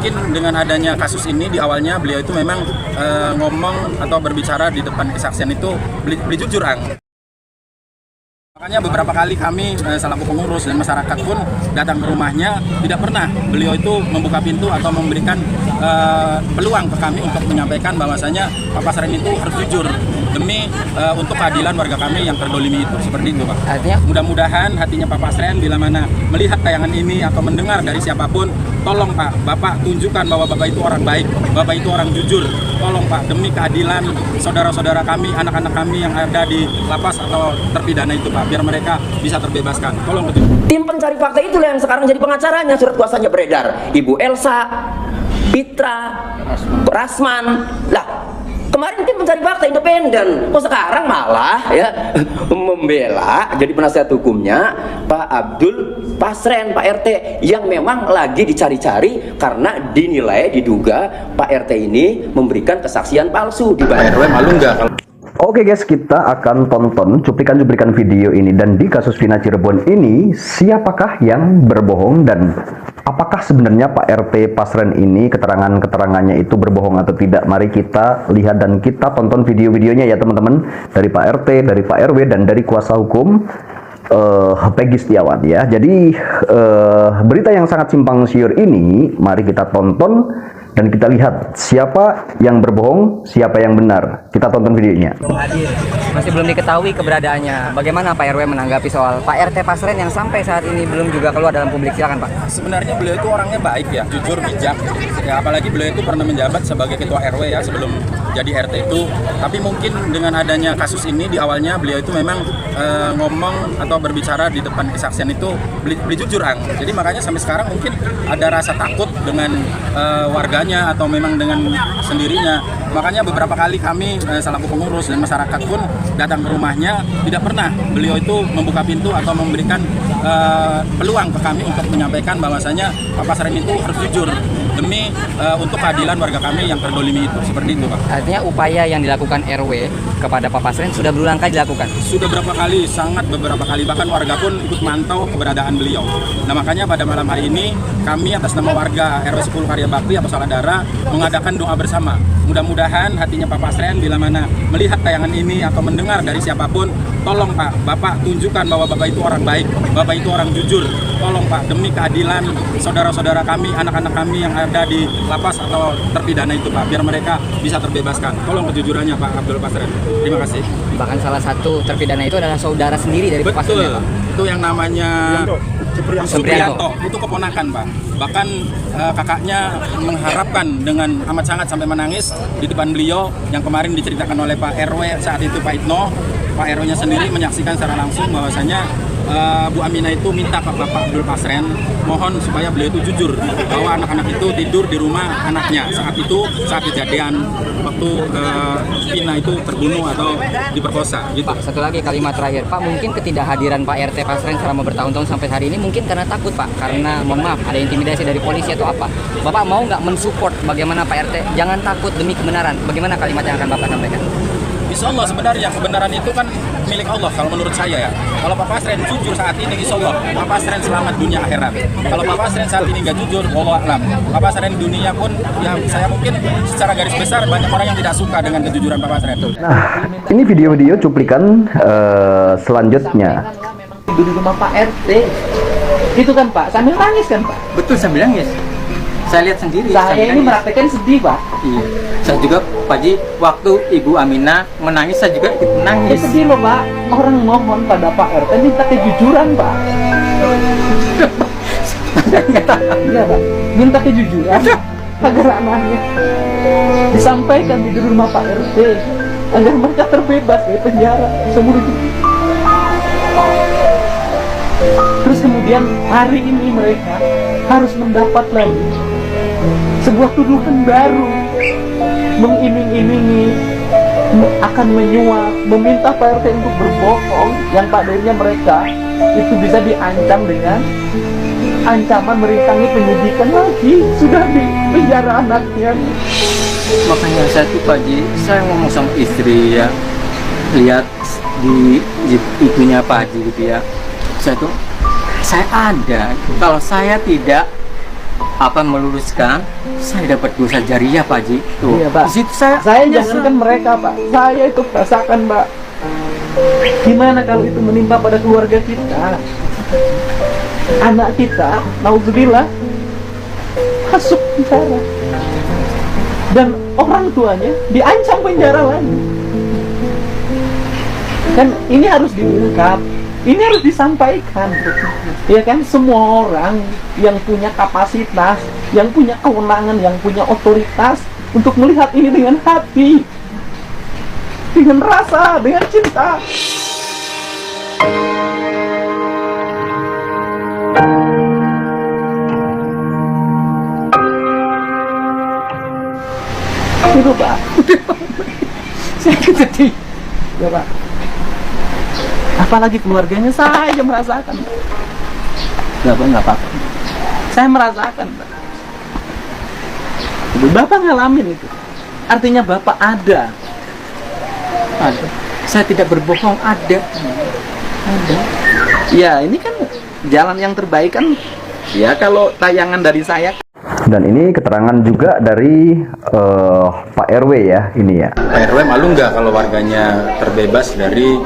mungkin dengan adanya kasus ini di awalnya beliau itu memang ngomong atau berbicara di depan kesaksian itu beli jujur, Ang. Makanya beberapa kali kami selaku pengurus dan masyarakat pun datang ke rumahnya, tidak pernah beliau itu membuka pintu atau memberikan peluang ke kami untuk menyampaikan bahwasanya Pak Pasren itu harus jujur demi untuk keadilan warga kami yang terdolimi itu. Seperti itu, Pak. Artinya mudah-mudahan hatinya Pak Pasren bila mana melihat tayangan ini atau mendengar dari siapapun, tolong Pak, Bapak tunjukkan bahwa Bapak itu orang baik, Bapak itu orang jujur. Tolong Pak, demi keadilan saudara-saudara kami, anak-anak kami yang ada di lapas atau terpidana itu, Pak, biar mereka bisa terbebaskan. Tolong betul. Tim pencari fakta itulah yang sekarang jadi pengacaranya, surat kuasanya beredar. Ibu Elsa, Pitra, Rasman. Lah, kemarin tim pencari fakta independen, kok sekarang malah ya membela jadi penasihat hukumnya Pak Abdul Pasren, Pak RT, yang memang lagi dicari-cari karena dinilai, diduga Pak RT ini memberikan kesaksian palsu di RW malu nggak? Oke guys, kita akan tonton cuplikan-cuplikan video ini, dan di kasus Vina Cirebon ini siapakah yang berbohong dan apakah sebenarnya Pak RT Pasren ini keterangannya itu berbohong atau tidak. Mari kita lihat dan kita tonton video-videonya ya teman-teman, dari Pak RT, dari Pak RW, dan dari kuasa hukum Peggy Setiawan ya. Jadi berita yang sangat simpang siur ini mari kita tonton dan kita lihat siapa yang berbohong, siapa yang benar. Kita tonton videonya. Hadir. Masih belum diketahui keberadaannya. Bagaimana Pak RW menanggapi soal Pak RT Pasren yang sampai saat ini belum juga keluar dalam publik? Silakan Pak. Sebenarnya beliau itu orangnya baik ya, jujur, bijak. Ya, apalagi beliau itu pernah menjabat sebagai ketua RW ya sebelum jadi RT itu. Tapi mungkin dengan adanya kasus ini di awalnya beliau itu memang ngomong atau berbicara di depan kesaksian itu beli jujur, Ang. Jadi makanya sampai sekarang mungkin ada rasa takut dengan warganya atau memang dengan sendirinya. Makanya beberapa kali kami selaku pengurus dan masyarakat pun datang ke rumahnya, tidak pernah beliau itu membuka pintu atau memberikan peluang ke kami untuk menyampaikan bahwasanya Pak Pasren itu harus jujur demi untuk keadilan warga kami yang terdolimi itu. Seperti itu, Pak. Artinya upaya yang dilakukan RW kepada Pak Pasren sudah berulang kali dilakukan? Sudah berapa kali, sangat beberapa kali, bahkan warga pun ikut mantau keberadaan beliau. Nah makanya pada malam hari ini kami atas nama warga RW 10 Karya Bakti atau Saladara mengadakan doa bersama. Mudah-mudahan hatinya Pak Pasren bila mana melihat tayangan ini atau mendengar dari siapapun, tolong Pak, Bapak tunjukkan bahwa Bapak itu orang baik, Bapak itu orang jujur. Tolong Pak, demi keadilan saudara-saudara kami, anak-anak kami yang ada di lapas atau terpidana itu, Pak, biar mereka bisa terbebaskan. Tolong kejujurannya Pak Abdul Pasren. Terima kasih. Bahkan salah satu terpidana itu adalah saudara sendiri dari Pak Pasren. Betul, itu yang namanya Supriyanto, itu keponakan, Pak. Bahkan kakaknya mengharapkan dengan amat sangat sampai menangis di depan beliau, yang kemarin diceritakan oleh Pak RW saat itu, Pak Itno. Pak RW-nya sendiri menyaksikan secara langsung bahwasanya Bu Aminah itu minta ke Bapak Abdul Pasren mohon supaya beliau itu jujur bahwa anak-anak itu tidur di rumah anaknya saat kejadian waktu Vina itu terbunuh atau diperkosa gitu. Pak, satu lagi kalimat terakhir Pak, mungkin ketidakhadiran Pak RT Pasren selama bertahun-tahun sampai hari ini mungkin karena takut Pak, karena mohon maaf ada intimidasi dari polisi atau apa. Bapak mau nggak mensupport bagaimana Pak RT jangan takut demi kebenaran? Bagaimana kalimat yang akan Bapak sampaikan? Insya Allah sebenarnya kebenaran itu kan milik Allah kalau menurut saya ya. Kalau Pak Pasren jujur saat ini, insya Allah Pak Pasren selamat dunia akhirat. Kalau Pak Pasren saat ini nggak jujur, wallahu a'lam. Pak Pasren dunia pun, ya saya mungkin secara garis besar banyak orang yang tidak suka dengan kejujuran Pak Pasren. Nah, ini video-video cuplikan selanjutnya. Tidur di rumah Pak RT, itu kan Pak, sambil nangis kan Pak? Betul, sambil nangis. Saya lihat sendiri. Saya ini merasakan sedih Pak. Iya. Saya juga Pak Ji, waktu Ibu Aminah menangis saya juga ikut menangis. Sedih loh Pak. Orang mohon pada Pak RT minta kejujuran Pak. Iya Pak. Minta kejujuran agar anaknya disampaikan di rumah Pak RT agar mereka terbebas dari penjara seumur hidup. Terus kemudian hari ini mereka harus mendapat lagi sebuah tuduhan baru, mengiming-imingi, akan menyuap, meminta Pak RT untuk berbohong, yang padanya mereka itu bisa diancam dengan ancaman merintangi penyidikan lagi, sudah di penjara anaknya. Makanya saya tuh Pak Ji, saya ngomong sama istri ya, lihat di ibunya Pak Ji gitu ya, saya ada, kalau saya tidak meluruskan, saya dapat dosa jariah Pak Haji. Tuh. Iya, Pak. Di situ saya Jangankan mereka, Pak. Saya itu rasakan, Pak. Gimana kalau itu menimpa pada keluarga kita? Anak kita, naudzubillah, masuk penjara. Dan orang tuanya diancam penjara lagi. Kan ini harus diungkap. Ini harus disampaikan. Ya kan, semua orang yang punya kapasitas, yang punya kewenangan, yang punya otoritas untuk melihat ini dengan hati, dengan rasa, dengan cinta. Itu Pak. Saya sedih. Ya Pak. Apalagi keluarganya saya merasakan. Nggak apa-apa. Saya merasakan, Pak. Bapak ngalamin itu. Artinya Bapak ada. saya tidak berbohong, ada. Ya, ini kan jalan yang terbaik kan. Ya, kalau tayangan dari saya. Dan ini keterangan juga dari Pak RW ya, ini ya. Pak RW malu nggak kalau warganya terbebas dari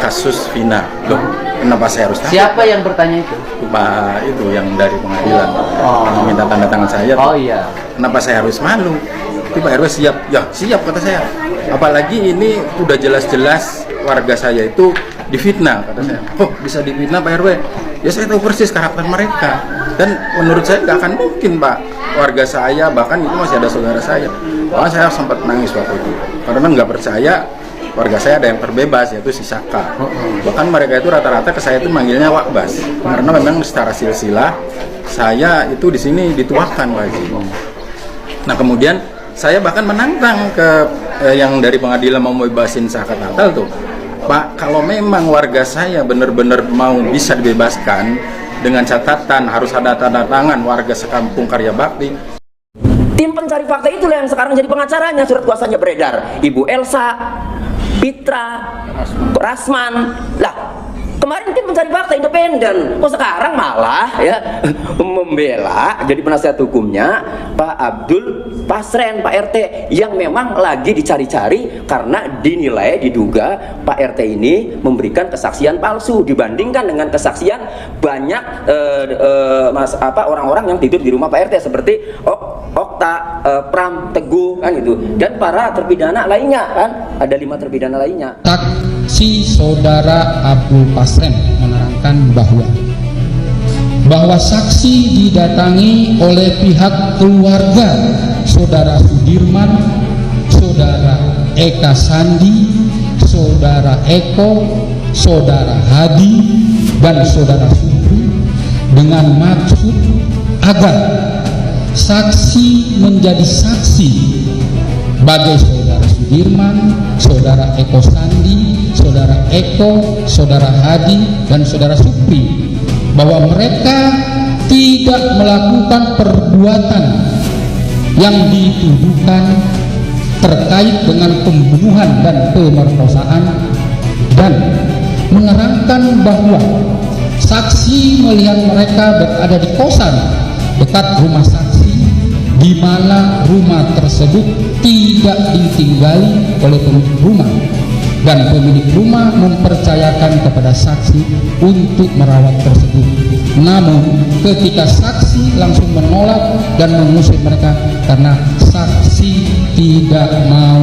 kasus Vina? Loh, kenapa saya harus tahu? Siapa yang bertanya itu? Pak itu yang dari pengadilan, minta tanda tangan saya. Oh iya. Kenapa saya harus malu? Tapi Pak RW siap, ya siap kata saya. Apalagi ini udah jelas-jelas warga saya itu difitnah, kata saya. Oh, bisa difitnah Pak RW? Ya saya tahu persis karakter mereka. Dan menurut saya nggak akan mungkin Pak, warga saya, bahkan itu masih ada saudara saya. Bahkan saya sempat nangis waktu itu, karena nggak percaya warga saya ada yang terbebas, yaitu si Saka. Bahkan mereka itu rata-rata ke saya itu manggilnya Wakbas, karena memang secara silsilah saya itu di sini dituakan Pak Haji. Nah kemudian saya bahkan menantang ke yang dari pengadilan mau bebasin Saka Tatal tuh, Pak, kalau memang warga saya benar-benar mau bisa dibebaskan, dengan catatan harus ada tanda tangan warga sekampung Karya Bakti. Tim pencari fakta itulah yang sekarang jadi pengacaranya, surat kuasanya beredar. Ibu Elsa, Pitra, Rasman. Lah, kemarin tim pencari fakta independen. Kok sekarang malah ya membela jadi penasihat hukumnya Pak Abdul Pasren, Pak RT, yang memang lagi dicari-cari karena dinilai, diduga Pak RT ini memberikan kesaksian palsu dibandingkan dengan kesaksian banyak orang-orang yang tidur di rumah Pak RT seperti Okta, Pram, Teguh kan itu, dan para terpidana lainnya kan, ada 5 terpidana lainnya. Saksi saudara Abdul Pasren menerangkan bahwa saksi didatangi oleh pihak keluarga saudara Sudirman, saudara Eka Sandi, saudara Eko, saudara Hadi, dan saudara Supri dengan maksud agar saksi menjadi saksi bagi saudara Sudirman, saudara Eko Sandi, saudara Eko, saudara Hadi, dan saudara Supri, bahwa mereka tidak melakukan perbuatan yang dituduhkan terkait dengan pembunuhan dan pemerkosaan, dan menerangkan bahwa saksi melihat mereka berada di kosan dekat rumah saksi, di mana rumah tersebut tidak ditinggali oleh pemilik rumah, dan pemilik rumah mempercayakan kepada saksi untuk merawat tersebut. Namun ketika saksi langsung menolak dan mengusir mereka karena saksi tidak mau